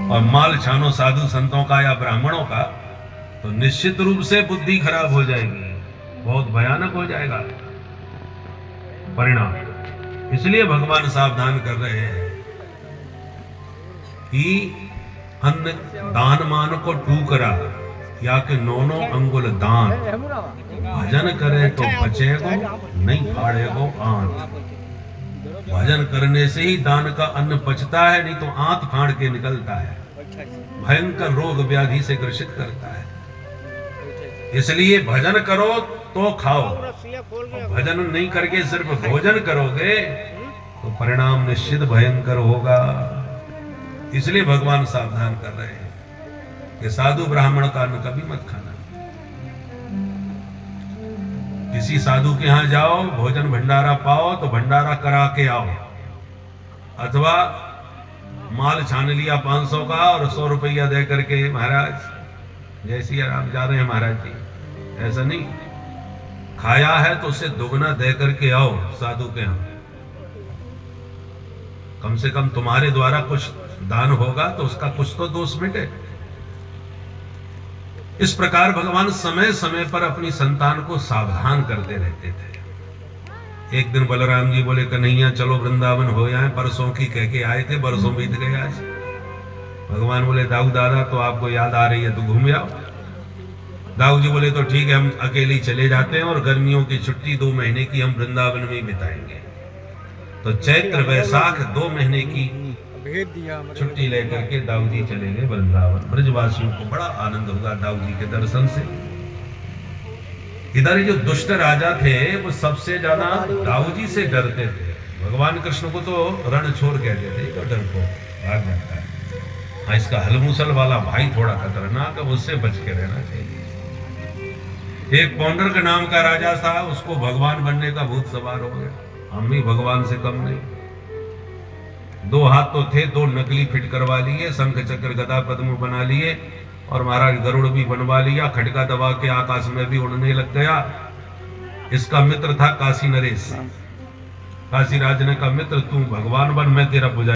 और माल छानो साधु संतों का या ब्राह्मणों का, तो निश्चित रूप से बुद्धि खराब हो जाएगी, बहुत भयानक हो जाएगा परिणाम। इसलिए भगवान सावधान कर रहे हैं कि अन्न दान मान को टूकरा या कि नौनो अंगुल दान, भजन करे तो बचेगो नहीं फाड़ेगो आंत। भजन करने से ही दान का अन्न पचता है, नहीं तो आंत फाड़ के निकलता है, भयंकर रोग व्याधि से ग्रसित करता है। इसलिए भजन करो तो खाओ, भजन नहीं करके सिर्फ भोजन करोगे तो परिणाम निश्चित भयंकर होगा। इसलिए भगवान सावधान कर रहे हैं कि साधु ब्राह्मण का अन्न कभी मत खाना। किसी साधु के यहां जाओ, भोजन भंडारा पाओ तो भंडारा करा के आओ, अथवा माल छान लिया 500 का और 100 रुपया दे करके महाराज जय सिया राम जा रहे हैं महाराज जी, ऐसा नहीं। खाया है तो उससे दुगना दे करके आओ साधु के यहां, कम से कम तुम्हारे द्वारा कुछ दान होगा तो उसका कुछ तो दोष मिटे। इस प्रकार भगवान समय समय पर अपनी संतान को सावधान करते रहते थे। एक दिन बलराम जी बोले कन्हैया चलो वृंदावन हो आए, परसों की कह के आए थे, बरसों बीत गए आज। भगवान बोले दाऊ दादा तो आपको याद आ रही है तो घूम आओ। दाऊ जी बोले तो ठीक है, हम अकेले चले जाते हैं और गर्मियों की छुट्टी 2 महीने की हम वृंदावन में ही बिताएंगे। तो चैत्र वैशाख 2 महीने की छुट्टी लेकर के दाऊ जी चले गए वृंदावन। ब्रजवासियों को बड़ा आनंद हुआ दाऊ जी के दर्शन से। इधर जो दुष्ट राजा थे वो सबसे ज्यादा दाऊ जी से डरते थे। भगवान कृष्ण को तो रण छोड़ कहते थे, तो डर को भाग जाता है। हाँ, इसका हलमूसल वाला भाई थोड़ा खतरनाक है, उससे बच के रहना चाहिए। एक पौंडर के नाम का राजा था, उसको भगवान बनने का भूत सवार हो गया। हम भी भगवान से कम नहीं। 2 हाथ तो थे, 2 नकली फिट करवा लिए, शंख चक्र गदा पद्म बना लिए और महाराज गरुड़ भी बनवा लिया, खटका दबा के आकाश में भी उड़ने लग गया। इसका मित्र था काशी नरेश। काशी राज ने कहा मित्र तू भगवान बन, मैं तेरा पुजारी।